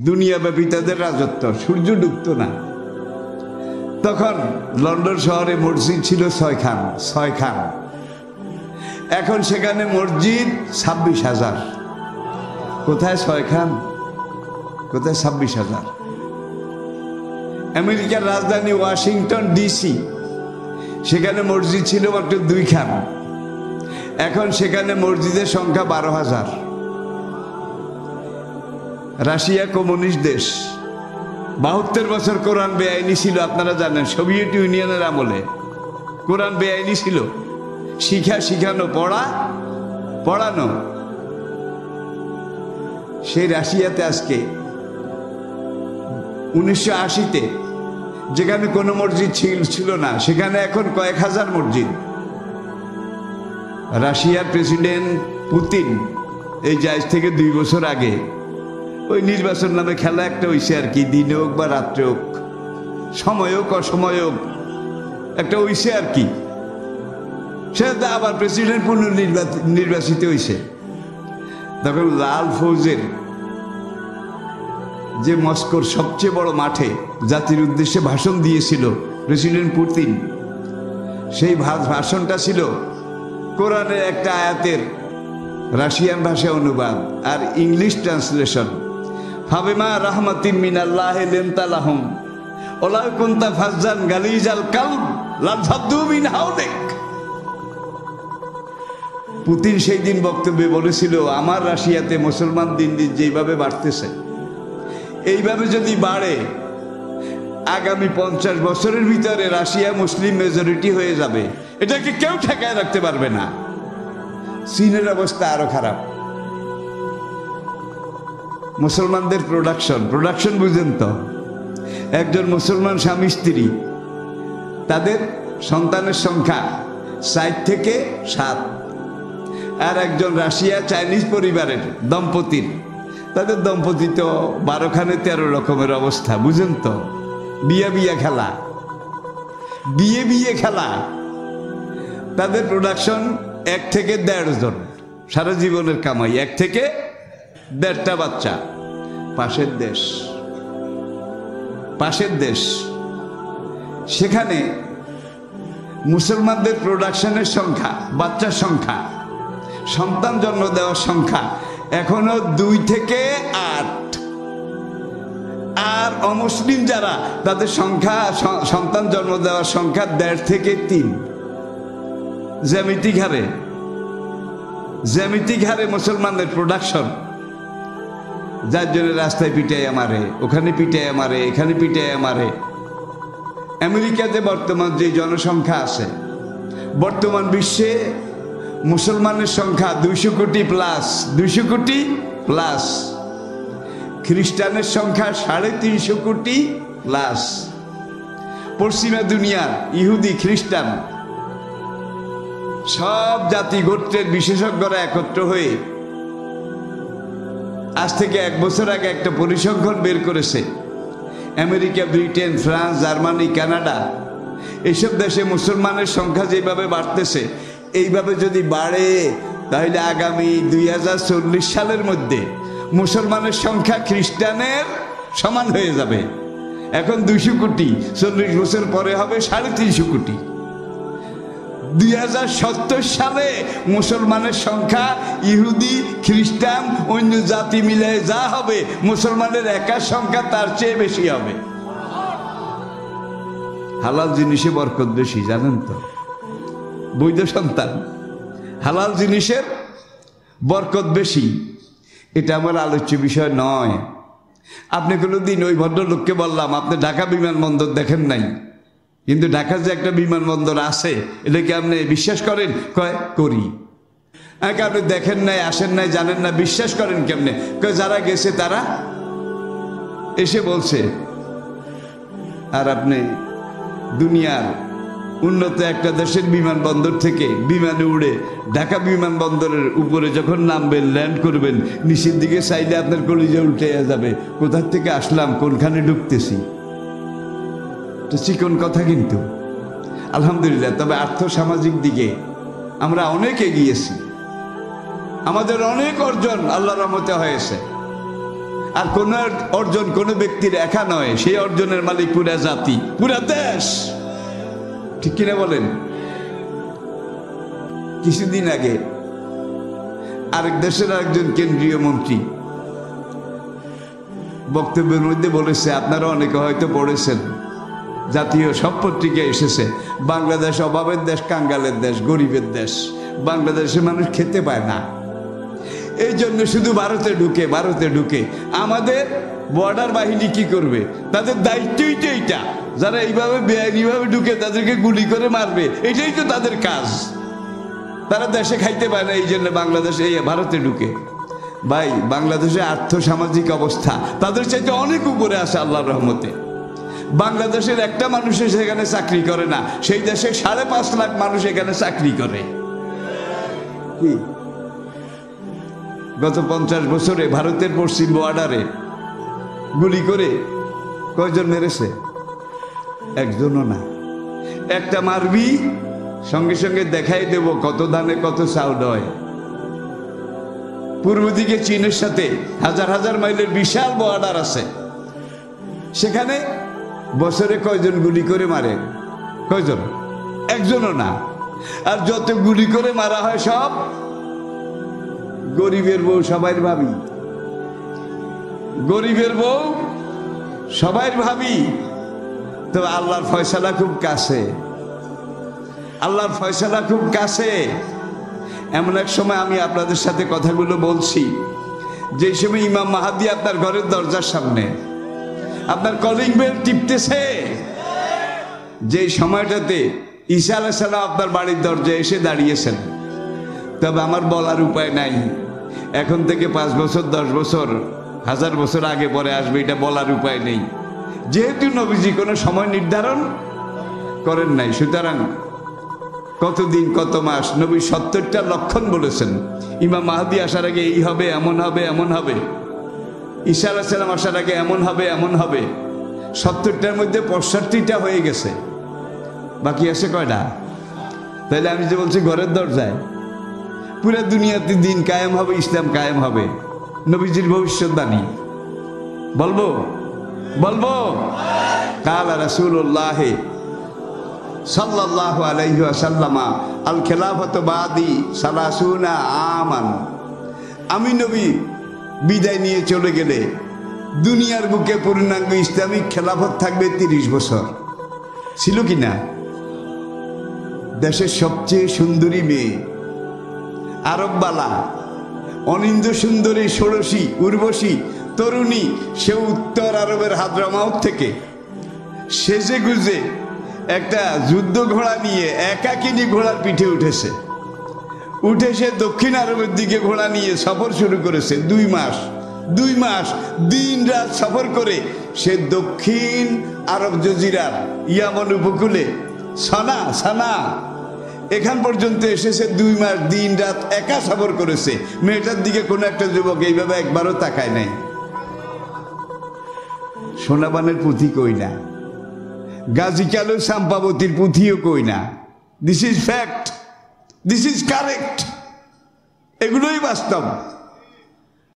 দুনিয়াব্যাপী তাদের রাজত্ব, সূর্য ডুবতো না। তখন লন্ডন শহরে মসজিদ ছিল ছয়খান। এখন সেখানে মসজিদ 26,000। কোথায় 6 খান, কোথায় 26,000? আমেরিকার রাজধানী ওয়াশিংটন ডিসি, সেখানে মসজিদ ছিল মাত্র 2 খান। এখন সেখানে মসজিদের সংখ্যা 12,000। রাশিয়া কমিউনিস্ট দেশ, 72 বছর কোরআন বেআইনি ছিল। আপনারা জানেন সোভিয়েত ইউনিয়নের আমলে কোরআন বেআইনি ছিল। শিখানো, পড়ানো। সেই রাশিয়াতে আজকে 1980-তে যেখানে কোনো মসজিদ ছিল না, সেখানে এখন কয়েক হাজার মসজিদ। রাশিয়ার প্রেসিডেন্ট পুতিন এই যে আজ থেকে 2 বছর আগে ওই নির্বাচন নামে খেলা একটা হয়েছে আর কি, দিনে হোক বা রাত্রে হোক, সময় হোক অসময় হোক, একটা হয়েছে আর কি। সে আবার প্রেসিডেন্ট পুনর্নির্বাচিত হয়েছে। তখন লাল ফৌজের যে মস্কোর সবচেয়ে বড় মাঠে জাতির উদ্দেশ্যে ভাষণ দিয়েছিল প্রেসিডেন্ট পুতিন, সেই ভাষণটা ছিল কোরআনের একটা আয়াতের রাশিয়ান ভাষায় অনুবাদ আর ইংলিশ ট্রান্সলেশন। ফাবিমা রাহমাতিন মিনাল্লাহি লিনতা লাহুম ওয়ালা কুনতা ফাজ্জান গালিজাল কালব লাযহাদু মিন হাওলিক। পুতিন সেই দিন বক্তব্যে বলেছিল, আমার রাশিয়াতে মুসলমান দিন দিন যেইভাবে বাড়তেছে, এইভাবে যদি বাড়ে আগামী 50 বছরের ভিতরে রাশিয়া মুসলিম মেজরিটি হয়ে যাবে, এটাকে কেউ ঠেকায় রাখতে পারবে না। চীনের অবস্থা আরো খারাপ। মুসলমানদের প্রোডাকশন বুঝেন তো, একজন মুসলমান স্বামী স্ত্রী, তাদের সন্তানের সংখ্যা 60 থেকে 7। আর একজন রাশিয়া চাইনিজ পরিবারের দম্পতির, তাদের দম্পতি তো 12খানে 13 রকমের অবস্থা, বুঝেন তো। বিয়ে খেলা। তাদের প্রোডাকশন 1 থেকে 1.5 জন, সারা জীবনের কামাই 1 থেকে 1.5টা বাচ্চা। পাশের দেশ সেখানে মুসলমানদের প্রোডাকশনের সংখ্যা, বাচ্চার সংখ্যা, সন্তান জন্ম দেওয়ার সংখ্যা এখনো 2 থেকে 8। আর অমুসলিম যারা, তাদের সংখ্যা, সন্তান জন্ম দেওয়ার সংখ্যা 1.5 থেকে 3। জ্যামিতিক হারে মুসলমানদের প্রোডাকশন, যার জন্য রাস্তায় পিটাই আমারে, ওখানে পিটাই আমারে, এখানে পিটাই আমারে। আমেরিকাতে বর্তমান যে জনসংখ্যা আছে, বর্তমান বিশ্বে মুসলমানের সংখ্যা 200 কোটি প্লাস, খ্রিস্টানের সংখ্যা 350 কোটি প্লাস। পশ্চিমা দুনিয়ার ইহুদি, খ্রিস্টান সব জাতি গোত্রের বিশেষজ্ঞরা একত্র হয়ে আজ থেকে 1 বছর আগে একটা পরিসংখ্যান বের করেছে। America, Britain, France, Germany, Canada, এইসব দেশে মুসলমানের সংখ্যা যেভাবে বাড়তেছে, এইভাবে যদি বাড়ে তাহলে আগামী 2040 সালের মধ্যে মুসলমানের সংখ্যা খ্রিস্টানের সমান হয়ে যাবে। এখন 200 কোটি, 40 বছর পরে হবে 350 কোটি। 2070 সালে মুসলমানের সংখ্যা ইহুদি, খ্রিস্টান, অন্য জাতি মিলে যা হবে, মুসলমানের একার সংখ্যা তার চেয়ে বেশি হবে। হালাল জিনিসে বরকত বেশি, জানেন তো। বৈধ সন্তান, হালাল জিনিসের বরকত বেশি। এটা আমার আলোচ্য বিষয় নয়। আপনি কোনোদিন ওই ভদ্রলোককে বললাম, আপনি ঢাকা বিমানবন্দর দেখেন নাই, কিন্তু ঢাকার যে একটা বিমানবন্দর আছে, এটাকে আপনি বিশ্বাস করেন? করি। আপনি দেখেন নাই, আসেন নাই, জানেন না, বিশ্বাস করেন কেমনে? যারা গেছে তারা এসে বলছে। আর আপনি দুনিয়ার উন্নত একটা দেশের বিমানবন্দর থেকে বিমানে উড়ে ঢাকা বিমানবন্দরের উপরে যখন নামবেন, ল্যান্ড করবেন, নিচের দিকে চাইলে আপনার কলিজা উল্টে যাবে। কোথার থেকে আসলাম, কোনখানে ঢুকতেছি? চিকন কথা কিন্তু আলহামদুলিল্লাহ। তবে আর্থসামাজিক দিকে আমরা অনেক এগিয়েছি, আমাদের অনেক অর্জন আল্লাহর রহমতে হয়েছে। আর কোন অর্জন কোন ব্যক্তির একা নয়, সেই অর্জনের মালিক পুরা জাতি, পুরা দেশ। ঠিক কিনা বলেন? কিছুদিন আগে আরেক দেশের একজন কেন্দ্রীয় মন্ত্রী বক্তব্যের মধ্যে বলেছে, আপনারা অনেকে হয়তো পড়েছেন, জাতীয় সব পত্রিকায় এসেছে, বাংলাদেশ অভাবের দেশ, কাঙ্গালের দেশ, গরিবের দেশ, বাংলাদেশের মানুষ খেতে পায় না, এই জন্য শুধু ভারতে ঢুকে। আমাদের বর্ডার বাহিনী কি করবে? তাদের দায়িত্বই তো এইটা, যারা এইভাবে বেআইনিভাবে ঢুকে তাদেরকে গুলি করে মারবে, এটাই তো তাদের কাজ। তারা দেশে খাইতে পায় না, এই জন্য বাংলাদেশে এই ভারতে ঢুকে। ভাই, বাংলাদেশের আর্থসামাজিক অবস্থা তাদের চাইতে অনেক উপরে আছে আল্লাহর রহমতে। বাংলাদেশের একটা মানুষে সেখানে চাকরি করে না, সেই দেশে 5.5 লাখ মানুষ এখানে চাকরি করে। কি গত 50 বছরে ভারতের পশ্চিম বর্ডারে গুলি করে কয়জন মেরেছে? একজনও না। একটা মারবি, সঙ্গে সঙ্গে দেখাই দেব কত ধানে কত চাউল হয়। পূর্ব দিকে চীনের সাথে হাজার হাজার মাইলের বিশাল বর্ডার আছে, সেখানে বছরে কয়জন গুলি করে মারে? কয়জন? একজনও না। আর যত গুলি করে মারা হয় সব গরিবের বউ, সবাই ভাবি, গরিবের বউ সবাই ভাবি। তো আল্লাহর ফয়সালা খুব কাছে, আল্লাহর ফয়সালা খুব কাছে। এমন এক সময় আমি আপনাদের সাথে কথাগুলো বলছি, যে সময় ইমাম মাহাদি আপনার ঘরের দরজার সামনে আপনার কলিং বেল টিপতেছে, যে সময়টাতে ঈসা আলাইহিস সালাম আপনার বাড়ির দরজায় এসে দাঁড়িয়েছেন। তবে আমার বলার উপায় নাই, এখন থেকে 5 বছর 10 বছর 1000 বছর আগে পরে আসবে, এটা বলার উপায় নেই, যেহেতু নবীজি কোনো সময় নির্ধারণ করেন নাই। সুতরাং কতদিন কত মাস, নবী 70টা লক্ষণ বলেছেন। ইমাম মাহদি আসার আগে এই হবে, এমন হবে, এমন হবে। ঈসা আলাইহিস সালাম আসার আগে এমন হবে, এমন হবে। 70টার মধ্যে 65টা হয়ে গেছে, বাকি আছে কয়টা? তাইলে আমি যে বলছি ঘরের দরজায়, পুরা দুনিয়াতে দিন কায়েম হবে, ইসলাম কায়েম হবে, নবীজির ভবিষ্যৎবাণী। বলবো বলবো কালা রাসূলুল্লাহ সাল্লাল্লাহু আলাইহি ওয়াসাল্লাম আল খেলাফত বাদি 30 আমান। আমি নবী বিদায় নিয়ে চলে গেলে দুনিয়ার বুকে পূর্ণাঙ্গ ইসলামিক খেলাফত থাকবে 30 বছর। ছিল কি না? দেশের সবচেয়ে সুন্দরী মেয়ে, আরববালা, অনিন্দ সুন্দরী, ষোড়শী, উর্বশী তরুণী, সে উত্তর আরবের হাদ্রামাউত থেকে সেজে গুজে একটা যুদ্ধ ঘোড়া নিয়ে একাকিনী ঘোড়ার পিঠে উঠেছে, উঠে সে দক্ষিণ আরবের দিকে ঘোড়া নিয়ে সফর শুরু করেছে। 2 মাস দিন রাত সফর করে সে দক্ষিণ আরব জজিরার ইয়ামন উপকূলে সানা এখান পর্যন্ত এসেছে। 2 মাস দিন রাত একা সফর করেছে। মেয়েটার দিকে কোনো একটা যুবক এইভাবে একবারও তাকায় নাই। সোনাবানের পুঁথি কই না, গাজী কালু সাম্পাবতীর পুঁথিও কই না। This is fact, this is correct, এগুলোই বাস্তব।